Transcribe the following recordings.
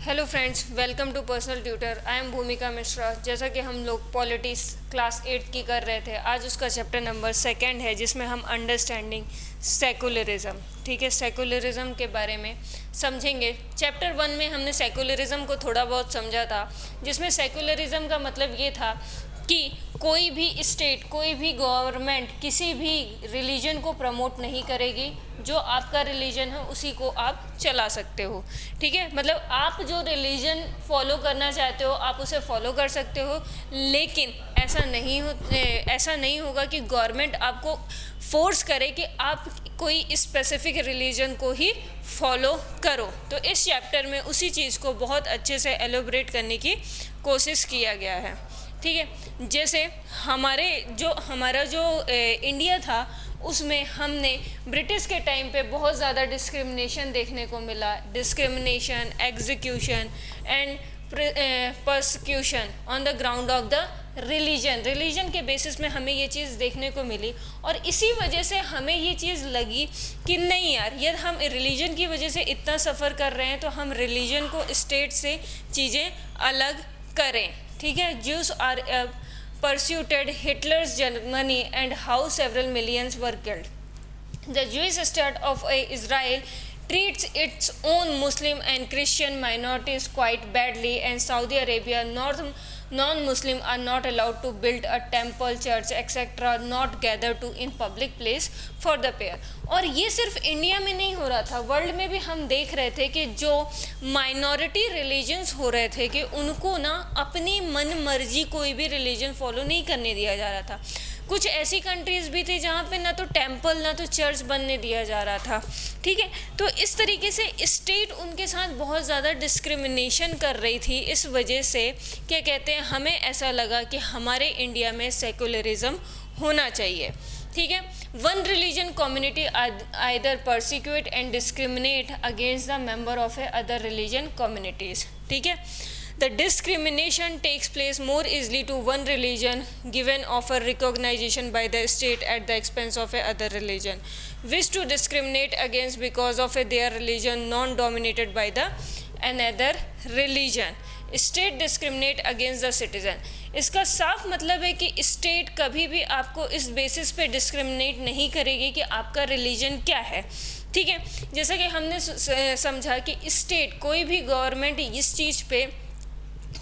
Hello friends, welcome to personal tutor. I am Bhumika Mishra. जैसा कि हम लोग पॉलिटिक्स क्लास 8 की कर रहे थे, आज उसका चैप्टर नंबर 2 है जिसमें हम अंडरस्टैंडिंग सेकुलरिज्म, ठीक है, सेकुलरिज्म के बारे में समझेंगे। चैप्टर 1 में हमने सेकुलरिज्म को थोड़ा बहुत समझा था, जिसमें सेकुलरिज्म का मतलब ये था कि कोई भी स्टेट, कोई भी गवर्नमेंट किसी भी रिलीजन को प्रमोट नहीं करेगी। जो आपका रिलीजन है उसी को आप चला सकते हो, ठीक है। मतलब आप जो रिलीजन फॉलो करना चाहते हो आप उसे फॉलो कर सकते हो, लेकिन ऐसा नहीं होगा कि गवर्नमेंट आपको फोर्स करे कि आप कोई स्पेसिफिक रिलीजन को ही फॉलो करो। तो इस चैप्टर में उसी चीज़ को बहुत अच्छे से एलोबरेट करने की कोशिश किया गया है, ठीक है। जैसे हमारा जो इंडिया था, उसमें हमने ब्रिटिश के टाइम पे बहुत ज़्यादा डिस्क्रिमिनेशन देखने को मिला। Discrimination, execution and persecution on the ground of the religion के बेसिस में हमें ये चीज़ देखने को मिली। और इसी वजह से हमें ये चीज़ लगी कि नहीं यार, ये हम रिलीजन की वजह से इतना सफ़र कर रहे हैं तो हम रिलीजन को स्टेट से चीज़ें अलग करें, ठीक है। Jews are persecuted Hitler's Germany and how several millions were killed. The Jewish state of Israel treats its own Muslim and Christian minorities quite badly, and Saudi Arabia non-Muslim are not allowed to build a temple, church, etc. not gather to in public place for the prayer. और ये सिर्फ India में नहीं हो रहा था, world में भी हम देख रहे थे कि जो माइनॉरिटी रिलीजन्स हो रहे थे कि उनको ना अपनी मन मर्जी कोई भी रिलीजन फॉलो नहीं करने दिया जा रहा था। कुछ ऐसी कंट्रीज़ भी थी जहाँ पे ना तो टेम्पल ना तो चर्च बनने दिया जा रहा था, ठीक है। तो इस तरीके से स्टेट उनके साथ बहुत ज़्यादा डिस्क्रिमिनेशन कर रही थी। इस वजह से क्या कहते हैं, हमें ऐसा लगा कि हमारे इंडिया में सेकुलरिज्म होना चाहिए, ठीक है। One religion community either persecute and discriminate against the member of A other religion communities, ठीक है। The discrimination takes place more easily to one religion given offer recognition by the state at the expense of a other religion, wish to discriminate against because of their religion non-dominated by the another religion. State discriminate against the citizen. इसका साफ मतलब है कि state कभी भी आपको इस basis पे डिस्क्रिमिनेट नहीं करेगी कि आपका रिलीजन क्या है, ठीक है। जैसा कि हमने समझा कि स्टेट, कोई भी गवर्नमेंट इस चीज़ पे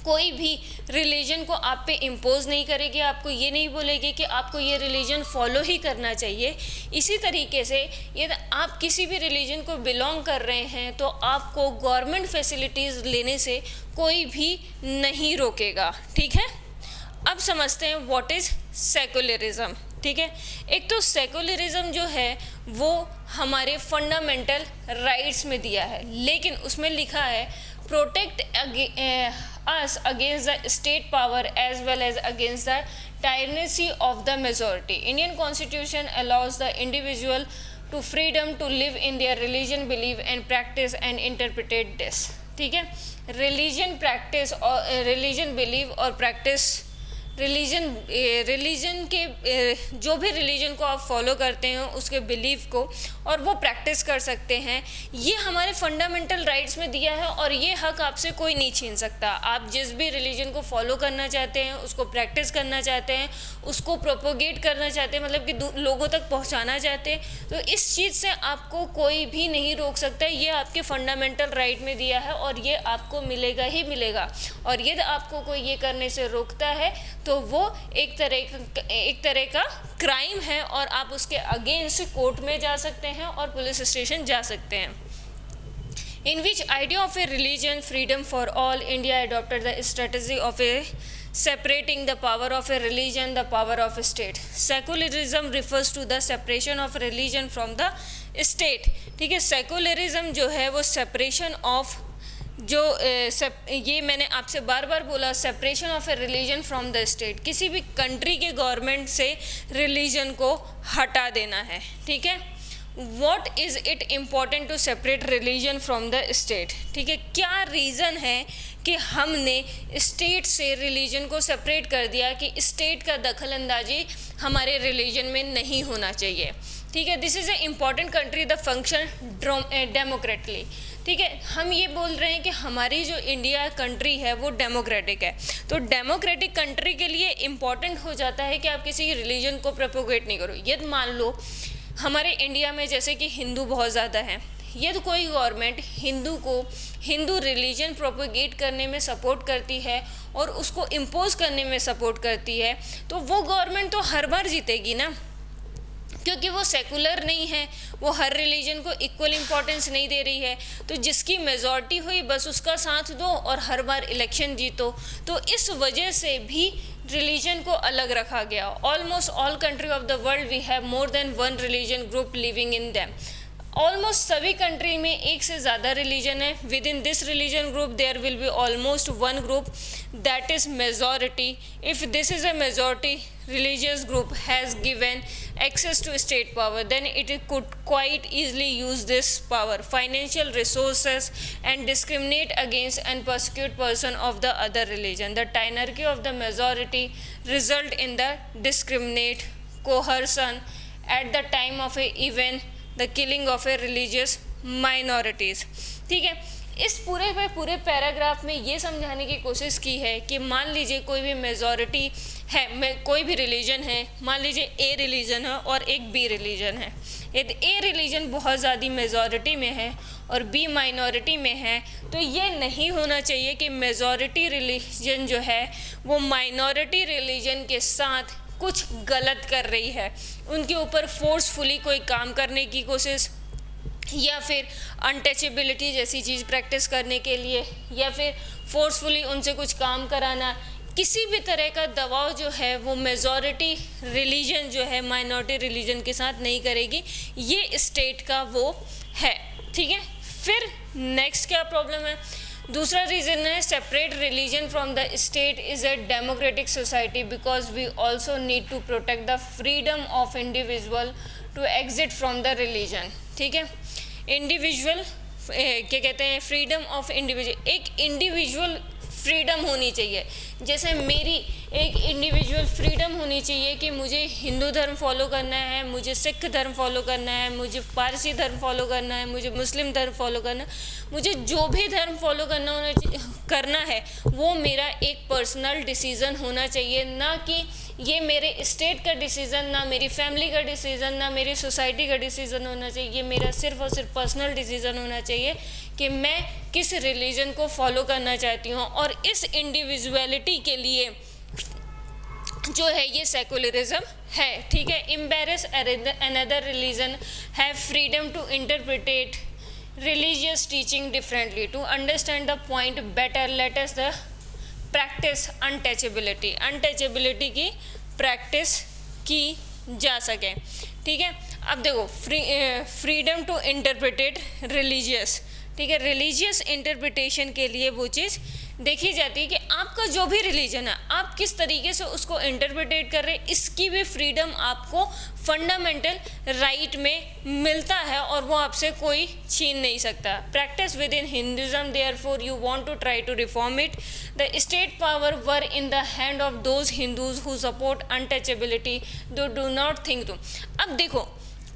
कोई भी रिलीजन को आप पे इम्पोज नहीं करेगी, आपको ये नहीं बोलेगी कि आपको ये रिलीजन फॉलो ही करना चाहिए। इसी तरीके से यदि आप किसी भी रिलीजन को बिलोंग कर रहे हैं तो आपको गवर्नमेंट फैसिलिटीज़ लेने से कोई भी नहीं रोकेगा, ठीक है। अब समझते हैं व्हाट इज़ सेकुलरिज्म, ठीक है। एक तो सेकुलरिज्म जो है वो हमारे फंडामेंटल राइट्स में दिया है, लेकिन उसमें लिखा है protect us against the state power as well as against the tyranny of the majority. Indian Constitution allows the individual to freedom to live in their religion, believe and practice and interpret this, ठीक है। Religion practice और religion believe और practice religion के जो भी religion को आप follow करते हैं उसके बिलीव को और वो प्रैक्टिस कर सकते हैं, ये हमारे फंडामेंटल राइट्स में दिया है और ये हक आपसे कोई नहीं छीन सकता। आप जिस भी रिलीजन को फॉलो करना चाहते हैं, उसको प्रैक्टिस करना चाहते हैं, उसको प्रोपोगेट करना चाहते हैं, मतलब कि लोगों तक पहुंचाना चाहते हैं, तो इस चीज़ से आपको कोई भी नहीं रोक सकता। ये आपके फंडामेंटल राइट में दिया है और ये आपको मिलेगा ही मिलेगा। और यदि आपको कोई ये करने से रोकता है तो वो एक तरह का क्राइम है और आप उसके अगेंस्ट कोर्ट में जा सकते हैं और पुलिस स्टेशन जा सकते हैं। In which idea of a religion freedom for all, India adopted the strategy of separating the power of a religion, the power of a state. Secularism refers to the separation of religion from the state, ठीक है। Secularism जो है वो separation of ये मैंने आपसे बार बार बोला, separation of A religion from the state, किसी भी कंट्री के गवर्नमेंट से रिलीजन को हटा देना है, ठीक है। What is it important to separate religion from the state, ठीक है। क्या रीज़न है कि हमने स्टेट से रिलीजन को सेपरेट कर दिया कि स्टेट का दखल अंदाजी हमारे रिलीजन में नहीं होना चाहिए, ठीक है। This is a important country the function democratically, ठीक है। हम ये बोल रहे हैं कि हमारी जो इंडिया कंट्री है वो डेमोक्रेटिक है, तो डेमोक्रेटिक कंट्री के लिए इम्पॉर्टेंट हो जाता है कि आप किसी रिलीजन को प्रोपोगेट नहीं करो। यदि मान लो हमारे इंडिया में जैसे कि हिंदू बहुत ज़्यादा हैं, यदि कोई गवर्नमेंट हिंदू को हिंदू रिलीजन प्रोपोगेट करने में सपोर्ट करती है और उसको इम्पोज करने में सपोर्ट करती है, तो वो गवर्नमेंट तो हर बार जीतेगी ना, क्योंकि वो सेकुलर नहीं है, वो हर रिलीजन को इक्वल इम्पोर्टेंस नहीं दे रही है। तो जिसकी मेजॉरिटी हुई बस उसका साथ दो और हर बार इलेक्शन जीतो। तो इस वजह से भी रिलीजन को अलग रखा गया। Almost all country of the world we have more than one religion group living in them. Almost सभी कंट्री में एक से ज़्यादा रिलीजन है। Within this religion group there will be almost one group that is majority. If this is a majority religious group has given access to state power, then it could quite easily use this power, financial resources, and discriminate against and persecute person of the other religion. The tyranny of the majority result in the discriminate, coercion at the time of a even the killing of a religious minorities. ठीक है, इस पूरे paragraph में ये समझाने की कोशिश की है कि मान लीजिए कोई भी मेजॉरिटी है, कोई भी रिलीजन है, मान लीजिए ए रिलीजन है और एक बी रिलीजन है। यदि ए रिलीजन बहुत ज़्यादा मेजॉरिटी में है और बी माइनॉरिटी में है, तो ये नहीं होना चाहिए कि मेजॉरिटी रिलीजन जो है वो माइनॉरिटी रिलीजन के साथ कुछ गलत कर रही है, उनके ऊपर फोर्सफुली कोई काम करने की कोशिश, या फिर अनटचेबिलिटी जैसी चीज़ प्रैक्टिस करने के लिए, या फिर फोर्सफुली उनसे कुछ काम कराना, किसी भी तरह का दबाव जो है वो मेजॉरिटी रिलीजन जो है माइनॉरिटी रिलीजन के साथ नहीं करेगी। ये स्टेट का वो है। ठीक है, फिर नेक्स्ट क्या प्रॉब्लम है? दूसरा रीज़न है separate religion from the state is a democratic society because we also need to protect the freedom of individual to exit from the religion. ठीक है, इंडिविजुअल क्या कहते हैं, फ्रीडम ऑफ इंडिविजुअल, एक इंडिविजुअल फ्रीडम होनी चाहिए। जैसे मेरी एक इंडिविजुअल फ्रीडम होनी चाहिए कि मुझे हिंदू धर्म फॉलो करना है, मुझे सिख धर्म फॉलो करना है, मुझे पारसी धर्म फॉलो करना है, मुझे मुस्लिम धर्म फॉलो करना है, मुझे जो भी धर्म फॉलो करना है वो मेरा एक पर्सनल डिसीज़न होना चाहिए, ना कि ये मेरे स्टेट का डिसीज़न, ना मेरी फैमिली का डिसीज़न, ना मेरी सोसाइटी का डिसीज़न होना चाहिए। ये मेरा सिर्फ और सिर्फ पर्सनल डिसीज़न होना चाहिए कि मैं किस रिलीजन को फॉलो करना चाहती हूँ। और इस इंडिविजुअलिटी के लिए जो है ये सेकुलरिज्म है। ठीक है, embrace another religion, have freedom to interpret religious teaching differently, to understand the point better let us the practice untouchability की प्रैक्टिस की जा सके। ठीक है, अब देखो फ्रीडम टू इंटरप्रिटेट रिलीजियस, ठीक है, रिलीजियस इंटरप्रिटेशन के लिए वो चीज़ देखी जाती है कि आपका जो भी रिलीजन है आप किस तरीके से उसको इंटरप्रिटेट कर रहे हैं, इसकी भी फ्रीडम आपको फंडामेंटल राइट में मिलता है और वो आपसे कोई छीन नहीं सकता। Practice within Hinduism therefore you want to try to reform it, the state power were in the hand of those Hindus who support untouchability though do not think to. अब देखो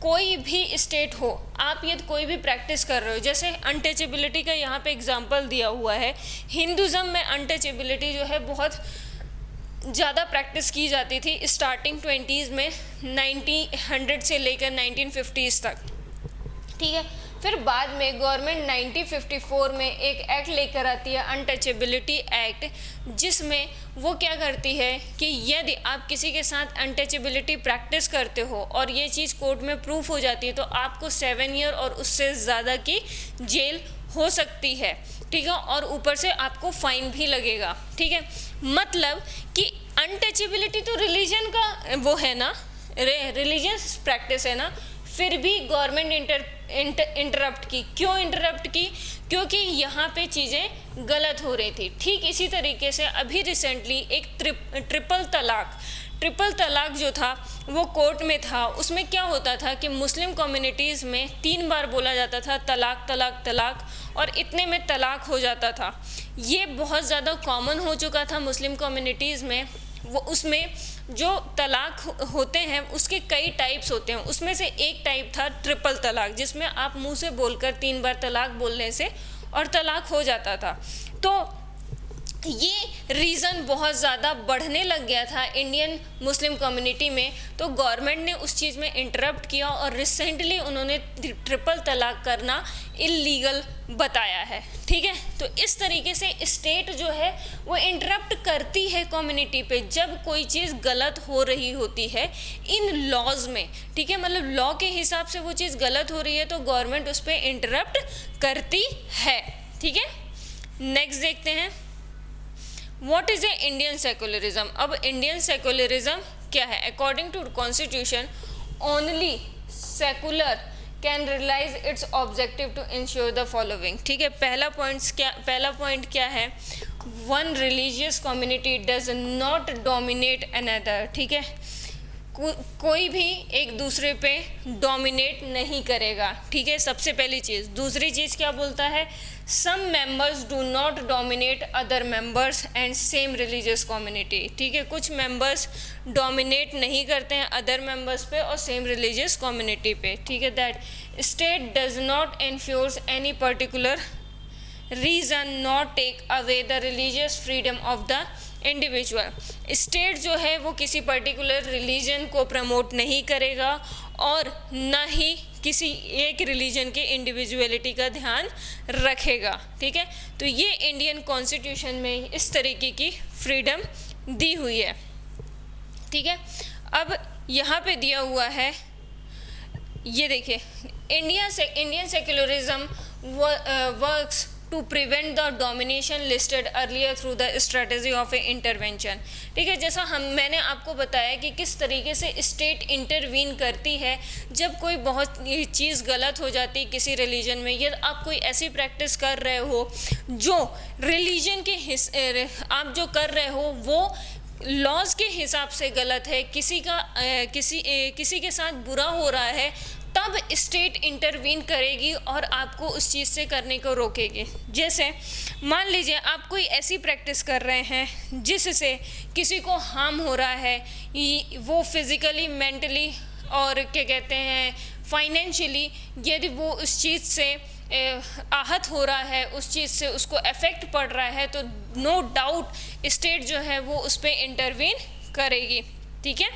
कोई भी स्टेट हो, आप यदि कोई भी practice कर रहे हो, जैसे अनटचेबिलिटी का यहाँ पे एग्जांपल दिया हुआ है, हिंदुज़म में अनटचेबिलिटी जो है बहुत ज़्यादा प्रैक्टिस की जाती थी स्टार्टिंग 20s में, 1900 से लेकर 1950s तक। ठीक है, फिर बाद में गवर्नमेंट 1954 में एक एक्ट लेकर आती है अनटचेबिलिटी एक्ट, जिसमें वो क्या करती है कि यदि आप किसी के साथ अनटचेबिलिटी प्रैक्टिस करते हो और ये चीज़ कोर्ट में प्रूफ हो जाती है तो आपको 7 ईयर और उससे ज़्यादा की जेल हो सकती है। ठीक है, और ऊपर से आपको फाइन भी लगेगा। ठीक है, मतलब कि अनटचेबिलिटी तो रिलीजन का वो है ना, रिलीजियस प्रैक्टिस है ना, फिर भी गवर्नमेंट इंटरप्ट की। क्यों इंटरप्ट की? क्योंकि यहाँ पे चीज़ें गलत हो रही थी। ठीक इसी तरीके से अभी रिसेंटली एक ट्रिपल तलाक जो था वो कोर्ट में था। उसमें क्या होता था कि मुस्लिम कम्युनिटीज़ में 3 बार बोला जाता था तलाक तलाक तलाक, और इतने में तलाक हो जाता था। ये बहुत ज़्यादा कॉमन हो चुका था मुस्लिम कम्युनिटीज़ में। वो उसमें जो तलाक होते हैं उसके कई टाइप्स होते हैं, उसमें से एक टाइप था ट्रिपल तलाक, जिसमें आप मुंह से बोलकर 3 बार तलाक बोलने से और तलाक हो जाता था। तो ये रीज़न बहुत ज़्यादा बढ़ने लग गया था इंडियन मुस्लिम कम्युनिटी में, तो गवर्नमेंट ने उस चीज़ में इंटरप्ट किया और रिसेंटली उन्होंने ट्रिपल तलाक करना इल्लीगल बताया है। ठीक है, तो इस तरीके से स्टेट जो है वो इंटरप्ट करती है कम्युनिटी पे जब कोई चीज़ गलत हो रही होती है इन लॉज में। ठीक है, मतलब लॉ के हिसाब से वो चीज़ गलत हो रही है तो गवर्नमेंट उस पर इंटरप्ट करती है। ठीक है, नेक्स्ट देखते हैं what is a Indian secularism. अब इंडियन सेकुलरिज्म क्या है? According to constitution only secular can realise its objective to ensure the following. ठीक है, पहला पॉइंट क्या है? One religious community does not dominate another. ठीक है, कोई भी एक दूसरे पे डोमिनेट नहीं करेगा। ठीक है, सबसे पहली चीज़। दूसरी चीज़ क्या बोलता है? Some members do not dominate other members and same religious community. ठीक है, कुछ मेंबर्स डोमिनेट नहीं करते हैं अदर मेंबर्स पे और सेम रिलीजियस कम्युनिटी पे। ठीक है, that state does not enforce any particular reason not take away the religious freedom of the individual. State जो है वो किसी पर्टिकुलर रिलीजन को प्रमोट नहीं करेगा और न ही किसी एक रिलीजन के इंडिविजुअलिटी का ध्यान रखेगा। ठीक है, तो ये इंडियन कॉन्स्टिट्यूशन में इस तरीके की फ्रीडम दी हुई है। ठीक है, अब यहाँ पे दिया हुआ है, ये देखिए, Indian secularism works to prevent the domination listed earlier through the strategy of a intervention। ठीक है, जैसा मैंने आपको बताया कि किस तरीके से स्टेट इंटरवीन करती है जब कोई बहुत चीज़ गलत हो जाती है किसी रिलीजन में, या आप कोई ऐसी प्रैक्टिस कर रहे हो जो रिलीजन के आप जो कर रहे हो वो लॉज के हिसाब से गलत है, किसी के साथ बुरा हो रहा है, तब स्टेट इंटरवीन करेगी और आपको उस चीज़ से करने को रोकेगी। जैसे मान लीजिए आप कोई ऐसी प्रैक्टिस कर रहे हैं जिससे किसी को हार्म हो रहा है, वो फिज़िकली, मेंटली और क्या कहते हैं फाइनेंशियली, यदि वो उस चीज़ से आहत हो रहा है, उस चीज़ से उसको अफेक्ट पड़ रहा है, तो नो डाउट स्टेट जो है वो उस पर इंटरवीन करेगी। ठीक है,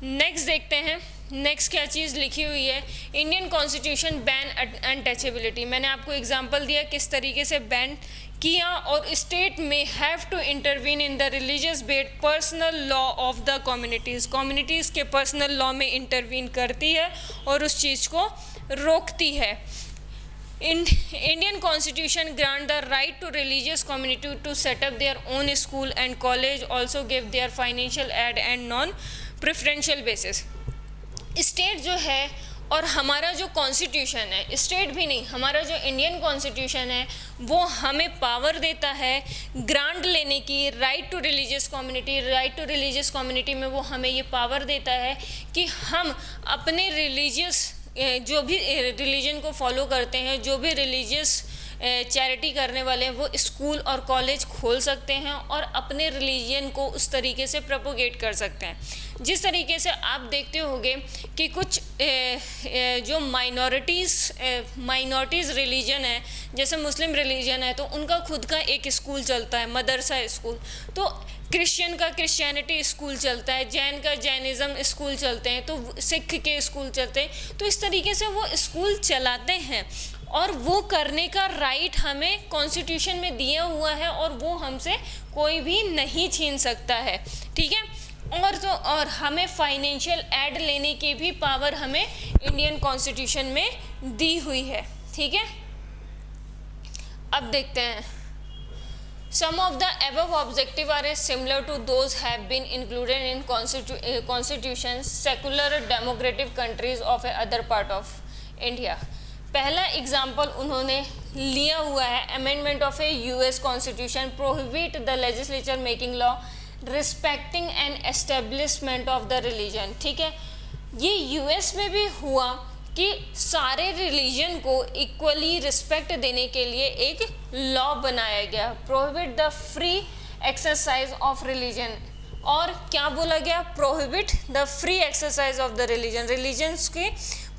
नेक्स्ट देखते हैं। नेक्स्ट क्या चीज़ लिखी हुई है? Indian constitution ban untouchability. मैंने आपको एग्जांपल दिया किस तरीके से बैन किया, और स्टेट में have to intervene in the religious based personal law of the communities के पर्सनल लॉ में इंटरवीन करती है और उस चीज़ को रोकती है। Indian Constitution grant the right to religious community to set up their own school and college, also give their financial aid and non-preferential basis। State जो है और हमारा जो कॉन्स्टिट्यूशन है, स्टेट भी नहीं, हमारा जो इंडियन कॉन्स्टिट्यूशन है वो हमें पावर देता है ग्रांट लेने की, राइट टू रिलीजियस कम्युनिटी में वो हमें ये पावर देता है कि हम अपने रिलीजियस जो भी रिलीजन को फॉलो करते हैं, जो भी रिलीजियस चैरिटी करने वाले हैं, वो स्कूल और कॉलेज खोल सकते हैं और अपने रिलीजन को उस तरीके से प्रोपोगेट कर सकते हैं। जिस तरीके से आप देखते होंगे कि कुछ जो माइनॉरिटीज़ रिलीजन है, जैसे मुस्लिम रिलीजन है, तो उनका खुद का एक स्कूल चलता है, मदरसा स्कूल। तो क्रिश्चियन का क्रिश्चियनिटी स्कूल चलता है, जैन का जैनिज़्म स्कूल चलते हैं, तो सिख के स्कूल चलते हैं। तो इस तरीके से वो स्कूल चलाते हैं और वो करने का राइट हमें कॉन्स्टिट्यूशन में दिया हुआ है और वो हमसे कोई भी नहीं छीन सकता है। ठीक है, और हमें फाइनेंशियल एड लेने की भी पावर हमें इंडियन कॉन्स्टिट्यूशन में दी हुई है। ठीक है, अब देखते हैं some of the above objective are similar to those have been included in constitutions secular democratic countries of a other part of India। पहला एग्जाम्पल उन्होंने लिया हुआ है amendment of A US constitution prohibit the legislature making law respecting and establishment of the religion. ठीक है, ये US में भी हुआ कि सारे रिलीजन को इक्वली रिस्पेक्ट देने के लिए एक लॉ बनाया गया, prohibit the free exercise of religion और क्या बोला गया, prohibit the free exercise of the religion, religions की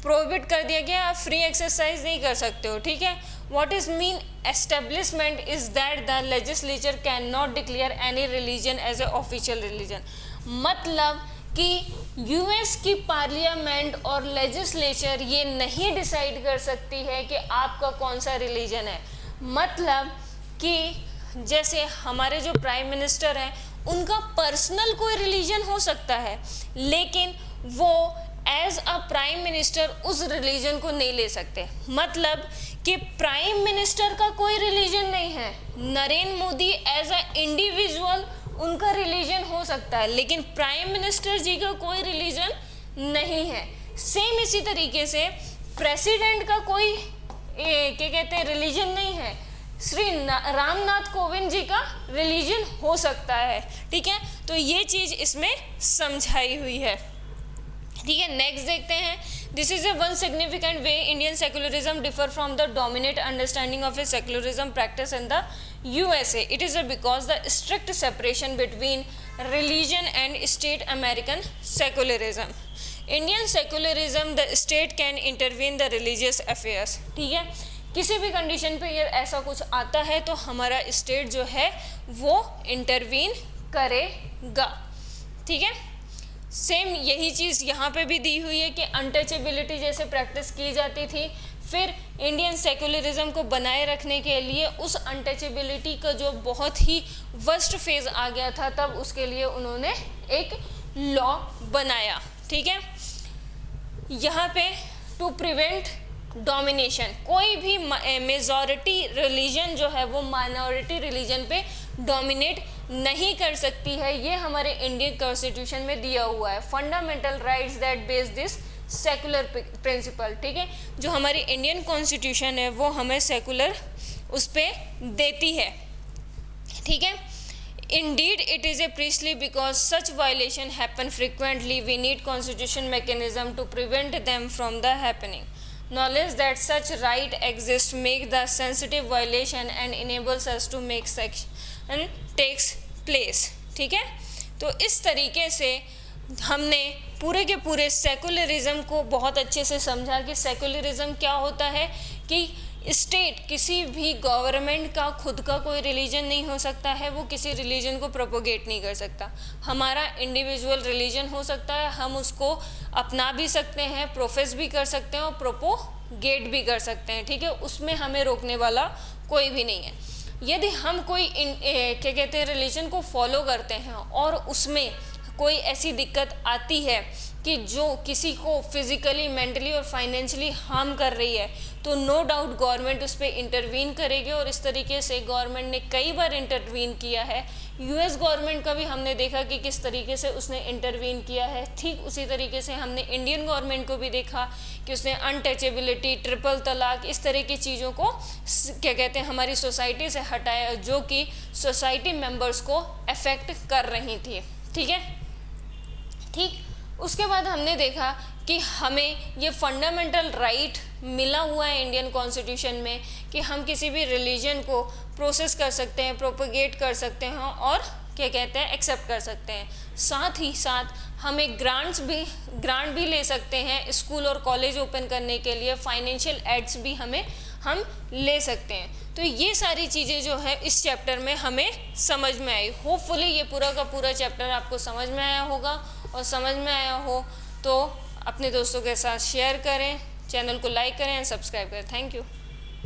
प्रोहिबिट कर दिया गया, आप फ्री एक्सरसाइज नहीं कर सकते हो, ठीक है। What is mean establishment is that the legislature can not declare any religion as a official religion, मतलब कि यूएस की पार्लियामेंट और लेजिस्लेचर ये नहीं डिसाइड कर सकती है कि आपका कौन सा रिलीजन है। मतलब कि जैसे हमारे जो प्राइम मिनिस्टर हैं उनका पर्सनल कोई रिलीजन हो सकता है, लेकिन वो एज अ प्राइम मिनिस्टर उस रिलीजन को नहीं ले सकते। मतलब कि प्राइम मिनिस्टर का कोई रिलीजन नहीं है, Narendra Modi as a individual उनका रिलीजन हो सकता है, लेकिन प्राइम मिनिस्टर जी का कोई रिलीजन नहीं है। सेम इसी तरीके से प्रेसिडेंट का कोई क्या कहते हैं रिलीजन नहीं है, श्री रामनाथ कोविंद जी का रिलीजन हो सकता है, ठीक है। तो ये चीज़ इसमें समझाई हुई है, ठीक है। नेक्स्ट देखते हैं, this is a one significant way Indian secularism differ from the dominate understanding of A secularism practice in the USA. It is because the strict separation between religion and state American secularism. Indian secularism, the state can intervene the religious affairs. ठीक है, किसी भी condition पे ये ऐसा कुछ आता है तो हमारा स्टेट जो है वो इंटरवीन करेगा, ठीक है। सेम यही चीज़ यहाँ पे भी दी हुई है कि अनटचेबिलिटी जैसे प्रैक्टिस की जाती थी, फिर इंडियन सेक्युलरिज्म को बनाए रखने के लिए उस अनटचेबिलिटी का जो बहुत ही वर्स्ट फेज आ गया था, तब उसके लिए उन्होंने एक लॉ बनाया, ठीक है। यहाँ पे टू प्रिवेंट डोमिनेशन, कोई भी मेजॉरिटी रिलीजन जो है वो माइनॉरिटी रिलीजन पे डोमिनेट नहीं कर सकती है, ये हमारे इंडियन कॉन्स्टिट्यूशन में दिया हुआ है। Fundamental rights that base this secular principle, ठीक है। जो हमारी इंडियन कॉन्स्टिट्यूशन है वो हमें सेकुलर उस पर देती है, ठीक है। Indeed, it is a priestly because such violation happen frequently. We need constitution mechanism to prevent them from the happening. Knowledge that such right exists make the sensitive violation and enables us to make section takes place. ठीक है, तो इस तरीके से हमने पूरे के पूरे सेकुलरिज्म को बहुत अच्छे से समझा कि सेकुलरिज्म क्या होता है, कि स्टेट किसी भी गवर्नमेंट का खुद का कोई रिलीजन नहीं हो सकता है, वो किसी रिलीजन को प्रोपोगेट नहीं कर सकता। हमारा इंडिविजुअल रिलीजन हो सकता है, हम उसको अपना भी सकते हैं, प्रोफेस भी कर सकते हैं और प्रोपोगेट भी कर सकते हैं, ठीक है। उसमें हमें रोकने वाला कोई भी नहीं है। यदि हम कोई क्या कहते हैं रिलीजन को फॉलो करते हैं और उसमें कोई ऐसी दिक्कत आती है कि जो किसी को फिजिकली, मेंटली और फाइनेंशियली हार्म कर रही है, तो नो डाउट गवर्नमेंट उस पर इंटरवीन करेगी। और इस तरीके से गवर्नमेंट ने कई बार इंटरवीन किया है। यूएस गवर्नमेंट का भी हमने देखा कि किस तरीके से उसने इंटरवीन किया है। ठीक उसी तरीके से हमने इंडियन गवर्नमेंट को भी देखा कि उसने अनटचेबिलिटी, ट्रिपल तलाक, इस तरह की चीज़ों को क्या कहते हैं हमारी सोसाइटी से हटाया, जो कि सोसाइटी मेम्बर्स को अफेक्ट कर रही थी, ठीक है। ठीक, उसके बाद हमने देखा कि हमें ये फंडामेंटल राइट मिला हुआ है इंडियन कॉन्स्टिट्यूशन में कि हम किसी भी रिलीजन को प्रोसेस कर सकते हैं, प्रोपोगेट कर सकते हैं और क्या कहते हैं एक्सेप्ट कर सकते हैं। साथ ही साथ हमें ग्रांट भी ले सकते हैं स्कूल और कॉलेज ओपन करने के लिए, फाइनेंशियल एड्स भी हम ले सकते हैं। तो ये सारी चीज़ें जो है इस चैप्टर में हमें समझ में आई। होपफुली ये पूरा का पूरा चैप्टर आपको समझ में आया होगा, और समझ में आया हो तो अपने दोस्तों के साथ शेयर करें, चैनल को लाइक करें, सब्सक्राइब करें। Thank you.